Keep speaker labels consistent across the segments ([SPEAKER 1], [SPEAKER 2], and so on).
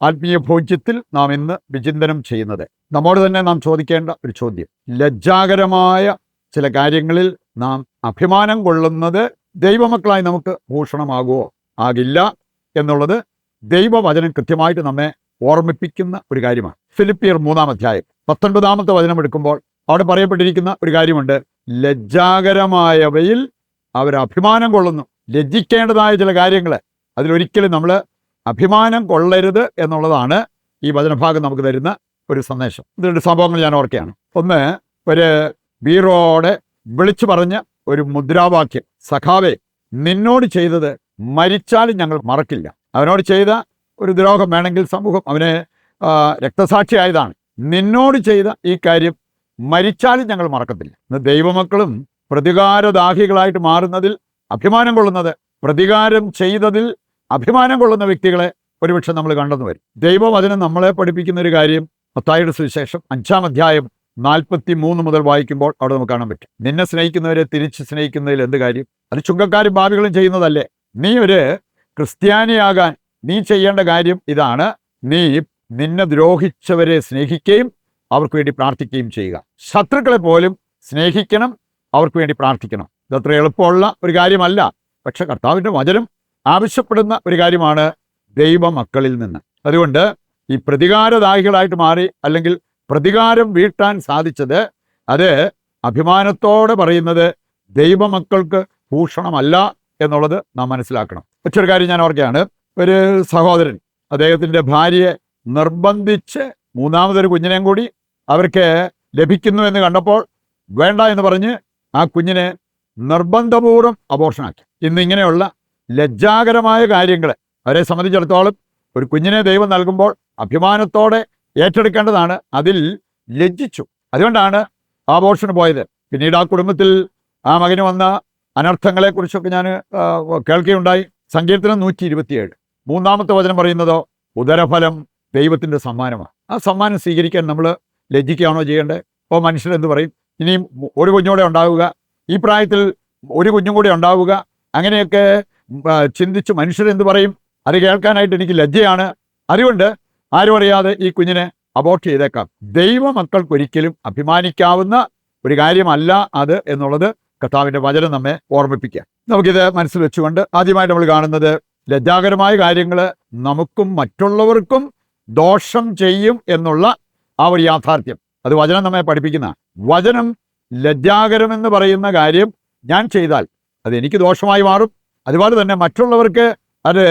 [SPEAKER 1] ആത്മീയ ഭോജ്യത്തിൽ നാം ഇന്ന് വിചിന്തനം ചെയ്യുന്നത്. നമ്മോട് തന്നെ നാം ചോദിക്കേണ്ട ഒരു ചോദ്യം: ലജ്ജാകരമായ ചില കാര്യങ്ങളിൽ നാം അഭിമാനം കൊള്ളുന്നത് ദൈവമക്കളായി നമുക്ക് ഭൂഷണമാകുമോ? ആകില്ല എന്നുള്ളത് ദൈവവചനം കൃത്യമായിട്ട് നമ്മെ ഓർമ്മിപ്പിക്കുന്ന ഒരു കാര്യമാണ്. ഫിലിപ്പിയർ 3-ാം അധ്യായം 19-ാമത്തെ വചനം എടുക്കുമ്പോൾ അവിടെ പറയപ്പെട്ടിരിക്കുന്ന ഒരു കാര്യമുണ്ട്: ലജ്ജാകരമായവയിൽ അവർ അഭിമാനം കൊള്ളുന്നു. ലജ്ജിക്കേണ്ടതായ ചില കാര്യങ്ങൾ, അതിലൊരിക്കലും നമ്മൾ അഭിമാനം കൊള്ളരുത് എന്നുള്ളതാണ് ഈ വചനഭാഗം നമുക്ക് തരുന്ന ഒരു സന്ദേശം. ഇതിൻ്റെ സംഭവങ്ങൾ ഞാൻ ഓർക്കുകയാണ്. ഒന്ന്, ഒരു ബീറോടെ വിളിച്ചു പറഞ്ഞ ഒരു മുദ്രാവാക്യം: സഖാവേ, നിന്നോട് ചെയ്തത് മരിച്ചാലും ഞങ്ങൾ മറക്കില്ല. അവനോട് ചെയ്ത ഒരു ദ്രോഹം, വേണമെങ്കിൽ സമൂഹം അവനെ രക്തസാക്ഷിയായതാണ്. നിന്നോട് ചെയ്ത ഈ കാര്യം മരിച്ചാലും ഞങ്ങൾ മറക്കത്തില്ല. ഇന്ന് ദൈവമക്കളും പ്രതികാരദാഹികളായിട്ട് മാറുന്നതിൽ അഭിമാനം കൊള്ളുന്നത്, പ്രതികാരം ചെയ്തതിൽ അഭിമാനം കൊള്ളുന്ന വ്യക്തികളെ ഒരുപക്ഷെ നമ്മൾ കണ്ടെന്ന് വരും. ദൈവവചനം നമ്മളെ പഠിപ്പിക്കുന്ന ഒരു കാര്യം മത്തായിയുടെ സുവിശേഷം 5-ാം അധ്യായം 43 മുതൽ വായിക്കുമ്പോൾ അവിടെ നമുക്ക് കാണാൻ പറ്റും: നിന്നെ സ്നേഹിക്കുന്നവരെ തിരിച്ച് സ്നേഹിക്കുന്നതിൽ എന്ത് കാര്യം? അത് ചുങ്കക്കാരും പാപികളും ചെയ്യുന്നതല്ലേ? നീ ഒരു ക്രിസ്ത്യാനിയാകാൻ നീ ചെയ്യേണ്ട കാര്യം ഇതാണ്: നീ നിന്നെ ദ്രോഹിച്ചവരെ സ്നേഹിക്കുകയും അവർക്ക് വേണ്ടി പ്രാർത്ഥിക്കുകയും ചെയ്യുക. ശത്രുക്കളെ പോലും സ്നേഹിക്കണം, അവർക്ക് വേണ്ടി പ്രാർത്ഥിക്കണം. ഇതത്ര എളുപ്പമുള്ള ഒരു കാര്യമല്ല, പക്ഷെ കർത്താവിൻ്റെ വചനം ആവശ്യപ്പെടുന്ന ഒരു കാര്യമാണ് ദൈവമക്കളിൽ നിന്ന്. അതുകൊണ്ട് ഈ പ്രതികാരദാഹികളായിട്ട് മാറി, അല്ലെങ്കിൽ പ്രതികാരം വീട്ടാൻ സാധിച്ചത്, അത് അഭിമാനത്തോടെ പറയുന്നത് ദൈവമക്കൾക്ക് ഭൂഷണമല്ല എന്നുള്ളത് നാം മനസ്സിലാക്കണം. മറ്റൊരു കാര്യം ഞാൻ ഓർക്കുകയാണ്. ഒരു സഹോദരൻ അദ്ദേഹത്തിൻ്റെ ഭാര്യയെ നിർബന്ധിച്ച് മൂന്നാമതൊരു കുഞ്ഞിനെയും കൂടി അവർക്ക് ലഭിക്കുന്നു എന്ന് കണ്ടപ്പോൾ വേണ്ട എന്ന് പറഞ്ഞ് ആ കുഞ്ഞിനെ നിർബന്ധപൂർവ്വം അബോർഷനാക്കി. ഇന്നിങ്ങനെയുള്ള ലജ്ജാകരമായ കാര്യങ്ങൾ അവരെ സംബന്ധിച്ചിടത്തോളം ഒരു കുഞ്ഞിനെ ദൈവം നൽകുമ്പോൾ അഭിമാനത്തോടെ ഏറ്റെടുക്കേണ്ടതാണ്. അതിൽ ലജ്ജിച്ചു, അതുകൊണ്ടാണ് അബോർഷന് പോയത്. പിന്നീട് ആ കുടുംബത്തിൽ ആ മകന് വന്ന അനർത്ഥങ്ങളെക്കുറിച്ചൊക്കെ ഞാൻ കേൾക്കുകയുണ്ടായി. സങ്കീർത്തനം 127 3-ാമത്തെ വചനം പറയുന്നതോ: ഉദരഫലം ദൈവത്തിൻ്റെ സമ്മാനമാണ്. ആ സമ്മാനം സ്വീകരിക്കാൻ നമ്മൾ ലജ്ജിക്കുകയാണോ ചെയ്യേണ്ടത്? ഓ, മനുഷ്യരെന്ത് പറയും, ഇനിയും ഒരു കുഞ്ഞൂടെ ഉണ്ടാവുക, ഈ പ്രായത്തിൽ ഒരു കുഞ്ഞും കൂടെ ഉണ്ടാവുക, അങ്ങനെയൊക്കെ ചിന്തിച്ച് മനുഷ്യരെന്ത് പറയും, അത് കേൾക്കാനായിട്ട് എനിക്ക് ലജ്ജയാണ്. അതുകൊണ്ട് ആരും അറിയാതെ ഈ കുഞ്ഞിനെ അബോർട്ട് ചെയ്തേക്കാം. ദൈവമക്കൾക്കൊരിക്കലും അഭിമാനിക്കാവുന്ന ഒരു കാര്യമല്ല അത് എന്നുള്ളത് കർത്താവിൻ്റെ വചനം നമ്മെ ഓർമ്മിപ്പിക്കുക. നമുക്കിത് മനസ്സിൽ വെച്ചുകൊണ്ട് ആദ്യമായിട്ട് നമ്മൾ കാണുന്നത്, ലജ്ജാകരമായ കാര്യങ്ങൾ നമുക്കും മറ്റുള്ളവർക്കും ദോഷം ചെയ്യും എന്നുള്ള ആ ഒരു യാഥാർത്ഥ്യം. അത് വചനം നമ്മെ പഠിപ്പിക്കുന്ന. വചനം ലജ്ജാകരമെന്ന് പറയുന്ന കാര്യം ഞാൻ ചെയ്താൽ അത് എനിക്ക് ദോഷമായി മാറും, അതുപോലെ തന്നെ മറ്റുള്ളവർക്ക് അത്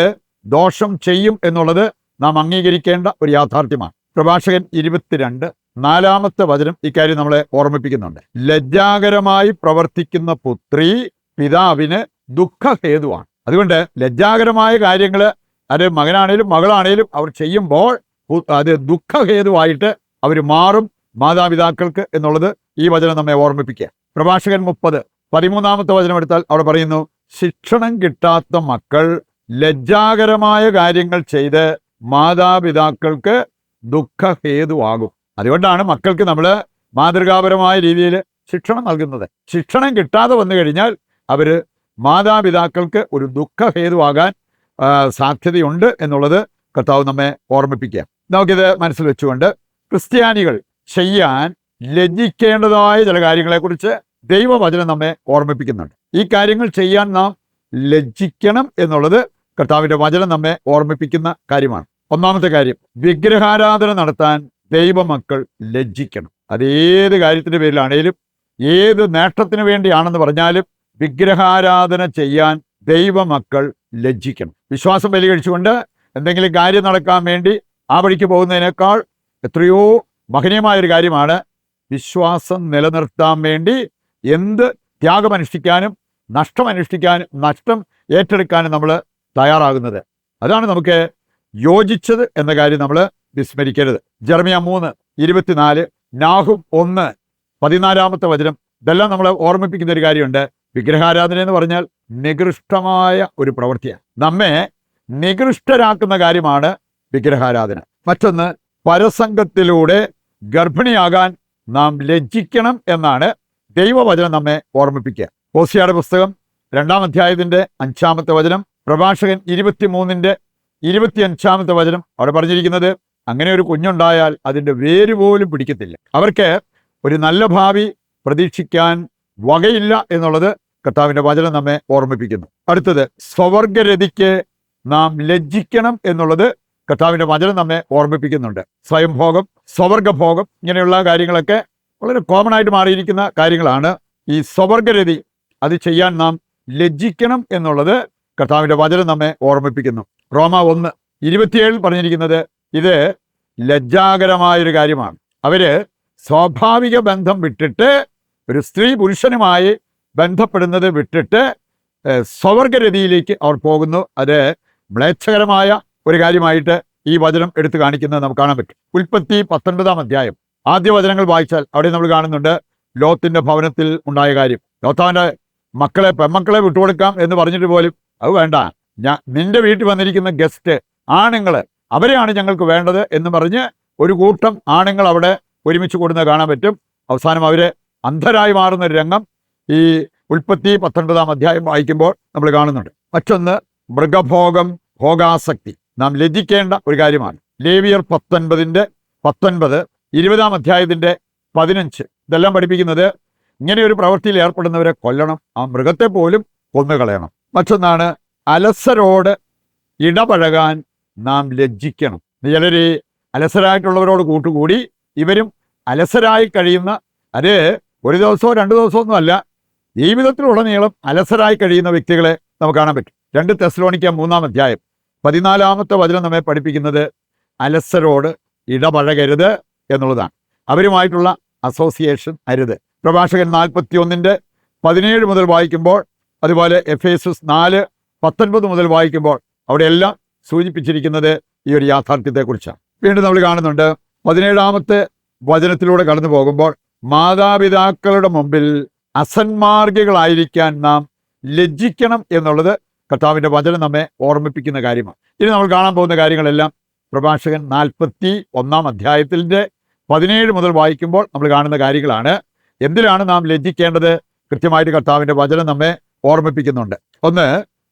[SPEAKER 1] ദോഷം ചെയ്യും എന്നുള്ളത് നാം അംഗീകരിക്കേണ്ട ഒരു യാഥാർത്ഥ്യമാണ്. പ്രഭാഷകൻ 22:4-ാമത്തെ വചനം ഇക്കാര്യം നമ്മളെ ഓർമ്മിപ്പിക്കുന്നുണ്ട്: ലജ്ജാകരമായി പ്രവർത്തിക്കുന്ന പുത്രി പിതാവിന് ദുഃഖഹേതുവാണ്. അതുകൊണ്ട് ലജ്ജാകരമായ കാര്യങ്ങൾ അത് മകനാണേലും മകളാണേലും അവർ ചെയ്യുമ്പോൾ അത് ദുഃഖഹേതുവായിട്ട് അവർ മാറും മാതാപിതാക്കൾക്ക് എന്നുള്ളത് ഈ വചനം നമ്മെ ഓർമ്മിപ്പിക്കുക. പ്രഭാഷകൻ 30:13-ാമത്തെ വചനം എടുത്താൽ അവിടെ പറയുന്നു: ശിക്ഷണം കിട്ടാത്ത മക്കൾ ലജ്ജാകരമായ കാര്യങ്ങൾ ചെയ്ത് മാതാപിതാക്കൾക്ക് ദുഃഖഹേതുവാകും. അതുകൊണ്ടാണ് മക്കൾക്ക് നമ്മൾ മാതൃകാപരമായ രീതിയിൽ ശിക്ഷണം നൽകുന്നത്. ശിക്ഷണം കിട്ടാതെ വന്നു കഴിഞ്ഞാൽ അവർ മാതാപിതാക്കൾക്ക് ഒരു ദുഃഖഹേതുവാകാൻ സാധ്യതയുണ്ട് എന്നുള്ളത് കർത്താവ് നമ്മെ ഓർമ്മിപ്പിക്കുക. നമുക്കിത് മനസ്സിൽ വെച്ചുകൊണ്ട് ക്രിസ്ത്യാനികൾ ചെയ്യാൻ ലജ്ജിക്കേണ്ടതായ ചില കാര്യങ്ങളെക്കുറിച്ച് ദൈവവചനം നമ്മെ ഓർമ്മിപ്പിക്കുന്നുണ്ട്. ഈ കാര്യങ്ങൾ ചെയ്യാൻ നാം ലജ്ജിക്കണം എന്നുള്ളത് കർത്താവിൻ്റെ വചനം നമ്മെ ഓർമ്മിപ്പിക്കുന്ന കാര്യമാണ്. ഒന്നാമത്തെ കാര്യം, വിഗ്രഹാരാധന നടത്താൻ ദൈവമക്കൾ ലജ്ജിക്കണം. അതേത് കാര്യത്തിൻ്റെ പേരിലാണേലും, ഏത് നേട്ടത്തിന് വേണ്ടിയാണെന്ന് പറഞ്ഞാലും വിഗ്രഹാരാധന ചെയ്യാൻ ദൈവമക്കൾ ലജ്ജിക്കണം. വിശ്വാസം ബലി കഴിച്ചുകൊണ്ട് എന്തെങ്കിലും കാര്യം നടക്കാൻ വേണ്ടി ആ വഴിക്ക് പോകുന്നതിനേക്കാൾ എത്രയോ മഹനീയമായൊരു കാര്യമാണ് വിശ്വാസം നിലനിർത്താൻ വേണ്ടി എന്ത് ത്യാഗമനുഷ്ഠിക്കാനും നഷ്ടം ഏറ്റെടുക്കാനും നമ്മൾ തയ്യാറാകുന്നത്. അതാണ് നമുക്ക് യോജിച്ചത് എന്ന കാര്യം നമ്മൾ വിസ്മരിക്കരുത്. ജെറമ്യാ 3:24, നാഹും 1:14 വചനം, ഇതെല്ലാം നമ്മളെ ഓർമ്മിപ്പിക്കുന്ന ഒരു കാര്യമുണ്ട്. വിഗ്രഹാരാധന എന്ന് പറഞ്ഞാൽ നികൃഷ്ടമായ ഒരു പ്രവൃത്തിയാണ്. നമ്മെ നികൃഷ്ടരാക്കുന്ന കാര്യമാണ് വിഗ്രഹാരാധന. മറ്റൊന്ന്, പരസംഗത്തിലൂടെ ഗർഭിണിയാകാൻ നാം ലജ്ജിക്കണം എന്നാണ് ദൈവവചനം നമ്മെ ഓർമ്മിപ്പിക്കുക. ഹോസിയയുടെ പുസ്തകം 2-ാം അധ്യായത്തിൻ്റെ 5-ാമത്തെ വചനം, പ്രഭാഷകൻ 23:7 25-ാമത്തെ വചനം അവിടെ പറഞ്ഞിരിക്കുന്നത്, അങ്ങനെ ഒരു കുഞ്ഞുണ്ടായാൽ അതിൻ്റെ വേര് പോലും പിടിക്കത്തില്ല. അവർക്ക് ഒരു നല്ല ഭാവി പ്രതീക്ഷിക്കാൻ വകയില്ല എന്നുള്ളത് കർത്താവിൻ്റെ വചനം നമ്മെ ഓർമ്മിപ്പിക്കുന്നു. അടുത്തത്, സ്വവർഗരതിക്ക് നാം ലജ്ജിക്കണം എന്നുള്ളത് കർത്താവിൻ്റെ വചനം നമ്മെ ഓർമ്മിപ്പിക്കുന്നുണ്ട്. സ്വയംഭോഗം, സ്വവർഗഭോഗം, ഇങ്ങനെയുള്ള കാര്യങ്ങളൊക്കെ വളരെ കോമൺ ആയിട്ട് മാറിയിരിക്കുന്ന കാര്യങ്ങളാണ്. ഈ സ്വവർഗരതി അത് ചെയ്യാൻ നാം ലജ്ജിക്കണം എന്നുള്ളത് കർത്താവിൻ്റെ വചനം നമ്മെ ഓർമ്മിപ്പിക്കുന്നു. റോമ 1:27 പറഞ്ഞിരിക്കുന്നത് ഇത് ലജ്ജാകരമായൊരു കാര്യമാണ്. അവര് സ്വാഭാവിക ബന്ധം വിട്ടിട്ട്, ഒരു സ്ത്രീ പുരുഷനുമായി ബന്ധപ്പെടുന്നത് വിട്ടിട്ട് സ്വവർഗരതിയിലേക്ക് അവർ പോകുന്നു. അത് മ്ലേച്ഛകരമായ ഒരു കാര്യമായിട്ട് ഈ വചനം എടുത്തു കാണിക്കുന്നത് നമുക്ക് കാണാൻ പറ്റും. ഉൽപ്പത്തി 19-ാം അധ്യായം ആദ്യ വചനങ്ങൾ വായിച്ചാൽ അവിടെ നമ്മൾ കാണുന്നുണ്ട് ലോത്തിന്റെ ഭവനത്തിൽ ഉണ്ടായ കാര്യം. ലോത്താവിൻ്റെ പെൺമക്കളെ വിട്ടുകൊടുക്കാം എന്ന് പറഞ്ഞിട്ട് പോലും അത് വേണ്ട, നിന്റെ വീട്ടിൽ വന്നിരിക്കുന്ന ഗസ്റ്റ് ആണുങ്ങൾ, അവരെയാണ് ഞങ്ങൾക്ക് വേണ്ടത് എന്ന് പറഞ്ഞ് ഒരു കൂട്ടം ആണുങ്ങൾ അവിടെ ഒരുമിച്ച് കൂടുന്നത് കാണാൻ പറ്റും. അവസാനം അവര് അന്ധരായി മാറുന്ന ഒരു രംഗം ഈ ഉൽപ്പത്തി 19-ാം അധ്യായം വായിക്കുമ്പോൾ നമ്മൾ കാണുന്നുണ്ട്. മറ്റൊന്ന്, മൃഗഭോഗം, ഭോഗാസക്തി നാം ലജ്ജിക്കേണ്ട ഒരു കാര്യമാണ്. ലേവിയർ 19:19, 20-ാം അധ്യായത്തിന്റെ 15 ഇതെല്ലാം പഠിപ്പിക്കുന്നത് ഇങ്ങനെ ഒരു പ്രവൃത്തിയിൽ ഏർപ്പെടുന്നവരെ കൊല്ലണം, ആ മൃഗത്തെ പോലും കൊന്നുകളയണം. മറ്റൊന്നാണ്, അലസരോട് ഇടപഴകാൻ നാം ലജ്ജിക്കണം. ചിലർ അലസരായിട്ടുള്ളവരോട് കൂട്ടുകൂടി ഇവരും അലസരായി കഴിയുന്ന, അത് ഒരു ദിവസമോ 2 ദിവസമോ ഒന്നും അല്ല, ജീവിതത്തിലുടനീളം അലസരായി കഴിയുന്ന വ്യക്തികളെ നമുക്ക് കാണാൻ പറ്റും. 2 തെസ്സലോനിക്ക 3-ാം അധ്യായം 14-ാമത്തെ വചനം നമ്മെ പഠിപ്പിക്കുന്നത് അലസരോട് ഇടപഴകരുത് എന്നുള്ളതാണ്. അവരുമായിട്ടുള്ള അസോസിയേഷൻ അരുത്. പ്രഭാഷകൻ 41:17 മുതൽ വായിക്കുമ്പോൾ, അതുപോലെ എഫേസസ് 4:19 മുതൽ വായിക്കുമ്പോൾ അവിടെയെല്ലാം സൂചിപ്പിച്ചിരിക്കുന്നത് ഈ ഒരു യാഥാർത്ഥ്യത്തെക്കുറിച്ചാണ്. വീണ്ടും നമ്മൾ കാണുന്നുണ്ട് 17-ാമത്തെ വചനത്തിലൂടെ കടന്നു പോകുമ്പോൾ, മാതാപിതാക്കളുടെ മുമ്പിൽ അസന്മാർഗികളായിരിക്കാൻ നാം ലജ്ജിക്കണം എന്നുള്ളത് കർത്താവിൻ്റെ വചനം നമ്മെ ഓർമ്മിപ്പിക്കുന്ന കാര്യമാണ്. ഇനി നമ്മൾ കാണാൻ പോകുന്ന കാര്യങ്ങളെല്ലാം പ്രഭാഷകൻ 41-ാം അധ്യായത്തിൻ്റെ 17 മുതൽ വായിക്കുമ്പോൾ നമ്മൾ കാണുന്ന കാര്യങ്ങളാണ്. എന്തിനാണ് നാം ലജ്ജിക്കേണ്ടത്? കൃത്യമായിട്ട് കർത്താവിൻ്റെ വചനം നമ്മെ ഓർമ്മിപ്പിക്കുന്നുണ്ട്. ഒന്ന്,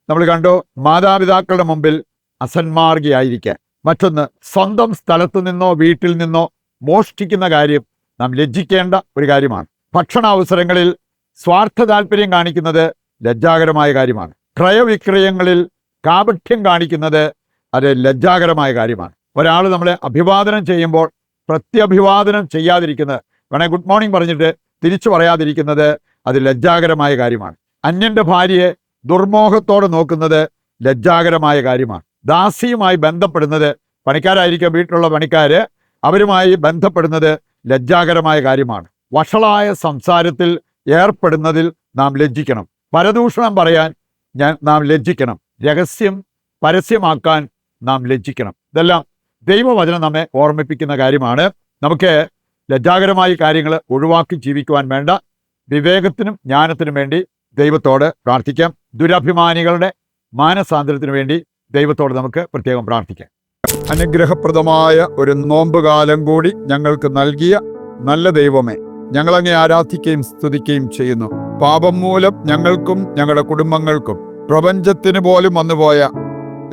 [SPEAKER 1] നമ്മൾ കണ്ടു മാതാപിതാക്കളുടെ മുമ്പിൽ അസന്മാർഗിയായിരിക്കാൻ. മറ്റൊന്ന്, സ്വന്തം സ്ഥലത്തു നിന്നോ വീട്ടിൽ നിന്നോ മോഷ്ടിക്കുന്ന കാര്യം നാം ലജ്ജിക്കേണ്ട ഒരു കാര്യമാണ്. ഭക്ഷണാവസരങ്ങളിൽ സ്വാർത്ഥ താല്പര്യം കാണിക്കുന്നത് ലജ്ജാകരമായ കാര്യമാണ്. ക്രയവിക്രയങ്ങളിൽ കാപഠ്യം കാണിക്കുന്നത് അത് ലജ്ജാകരമായ കാര്യമാണ്. ഒരാൾ നമ്മളെ അഭിവാദനം ചെയ്യുമ്പോൾ പ്രത്യഭിവാദനം ചെയ്യാതിരിക്കുന്നത്, വേണേ ഗുഡ് മോർണിംഗ് പറഞ്ഞിട്ട് തിരിച്ചു പറയാതിരിക്കുന്നത്, അത് ലജ്ജാകരമായ കാര്യമാണ്. അന്യന്റെ ഭാര്യയെ ദുർമോഹത്തോടെ നോക്കുന്നത് ലജ്ജാകരമായ കാര്യമാണ്. ദാസിയുമായി ബന്ധപ്പെടുന്നത്, പണിക്കാരായിരിക്കും വീട്ടിലുള്ള പണിക്കാര്, അവരുമായി ബന്ധപ്പെടുന്നത് ലജ്ജാകരമായ കാര്യമാണ്. വഷളായ സംസാരത്തിൽ ഏർപ്പെടുന്നതിൽ നാം ലജ്ജിക്കണം. പരദൂഷണം പറയാൻ നാം ലജ്ജിക്കണം. രഹസ്യം പരസ്യമാക്കാൻ നാം ലജ്ജിക്കണം. ഇതെല്ലാം ദൈവവചനം നമ്മെ ഓർമ്മിപ്പിക്കുന്ന കാര്യമാണ്. നമുക്ക് ലജ്ജാകരമായ കാര്യങ്ങൾ ഒഴിവാക്കി ജീവിക്കുവാൻ വേണ്ട വിവേകത്തിനും ജ്ഞാനത്തിനും വേണ്ടി ദൈവത്തോട് പ്രാർത്ഥിക്കാം. ദുരഭിമാനികളുടെ മാനസാന്തരത്തിനു വേണ്ടി ദൈവത്തോട് നമുക്ക് പ്രത്യേകം പ്രാർത്ഥിക്കാം. അനുഗ്രഹപ്രദമായ ഒരു നോമ്പുകാലം കൂടി ഞങ്ങൾക്ക് നൽകിയ നല്ല ദൈവമേ, ഞങ്ങളങ്ങേ ആരാധിക്കുകയും സ്തുതിക്കുകയും ചെയ്യുന്നു. പാപം മൂലം ഞങ്ങൾക്കും ഞങ്ങളുടെ കുടുംബങ്ങൾക്കും പ്രപഞ്ചത്തിന് പോലും വന്നുപോയ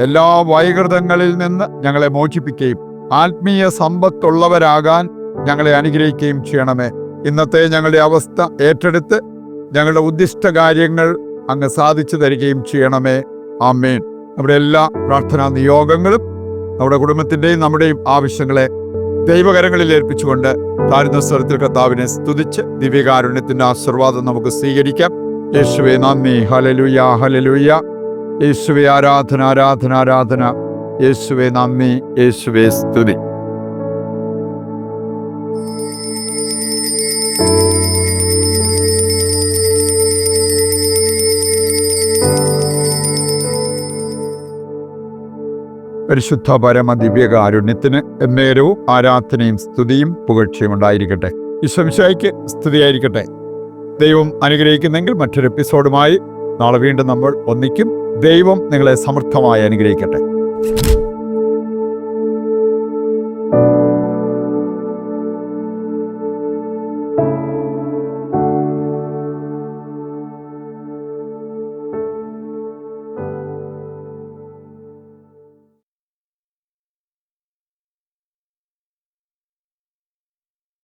[SPEAKER 1] എല്ലാ വൈകൃതങ്ങളിൽ നിന്ന് ഞങ്ങളെ മോചിപ്പിക്കുകയും ആത്മീയ സമ്പത്തുള്ളവരാകാൻ ഞങ്ങളെ അനുഗ്രഹിക്കുകയും ചെയ്യണമേ. ഇന്നത്തെ ഞങ്ങളുടെ അവസ്ഥ ഏറ്റെടുത്ത് ഞങ്ങളുടെ ഉദ്ദിഷ്ട കാര്യങ്ങൾ അങ്ങ് സാധിച്ചു തരികയും ചെയ്യണമേ. ആമേൻ. നമ്മുടെ എല്ലാ പ്രാർത്ഥനാ നിയോഗങ്ങളും നമ്മുടെ കുടുംബത്തിൻ്റെയും നമ്മുടെയും ആവശ്യങ്ങളെ ദൈവകരങ്ങളിൽ ഏൽപ്പിച്ചുകൊണ്ട് താഴ്ന്ന സ്വരത്തിൽ കർത്താവിനെ സ്തുതിച്ച് ദിവ്യകാരുണ്യത്തിൻ്റെ ആശീർവാദം നമുക്ക് സ്വീകരിക്കാം. യേശുവേ നന്ദി, ഹല്ലേലൂയ ഹല്ലേലൂയ. യേശുവേ ആരാധന ആരാധന ആരാധന. യേശുവേ നന്ദി, യേശുവേ സ്തുതി. പരിശുദ്ധ പരമ ദിവ്യകാരുണ്യത്തിന് എന്നേരവും ആരാധനയും സ്തുതിയും പുകഴ്ചയും ഉണ്ടായിരിക്കട്ടെ. ഈശോമിശിഹായ്ക്ക് സ്തുതിയായിരിക്കട്ടെ. ദൈവം അനുഗ്രഹിക്കുന്നെങ്കിൽ മറ്റൊരു എപ്പിസോഡുമായി നാളെ വീണ്ടും നമ്മൾ ഒന്നിക്കും. ദൈവം നിങ്ങളെ സമൃദ്ധമായി അനുഗ്രഹിക്കട്ടെ.